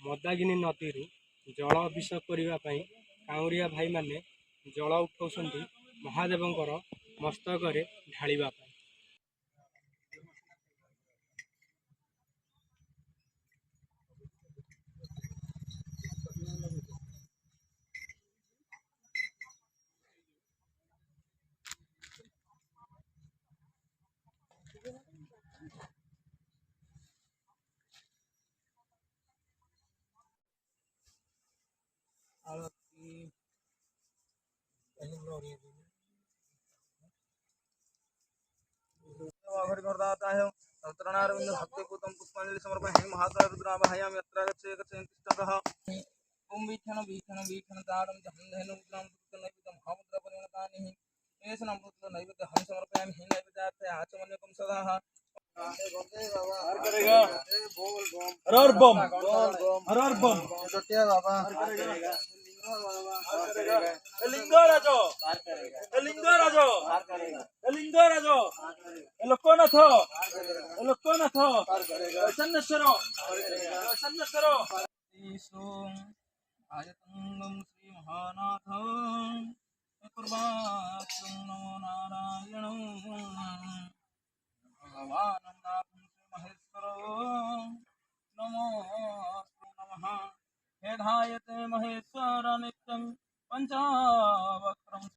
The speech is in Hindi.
मदागिनी नदी जल अभिषेक करने काउरिया भाई माने जल उठाउछन्ति महादेवंकर मस्तक ढालिबा पाई। घरदाता है तत्रणारविंद भक्तिपूतं पुष्पांजलि समर्पयामि महात्मा रुद्रावहयामि यत्र गच्छे गच्छेन तिष्ठतः ओम वीक्षण वीक्षण वीक्षण तारं जहन्धेनु रुद्रां नैवेद्यं महामुद्रा परिणतानि एषनं रुद्र नैवेद्य हम समर्पयामि हि नैवेद्यार्थे आचमन्यकं सदा करेगा हर बम हर बम जटिया बाबा लिंगराजो लिंगराजो लिंगराजो लोकनाथ लोकनाथ सन्नेश्वर सन्नेश्वर आयतंगम श्री महानाथ कुर्बातं नमो नारायण भगवान् नाथं श्री महेश्वरो नमो नमः हेधायते महेश्वर नित्यं पंचाक्षरं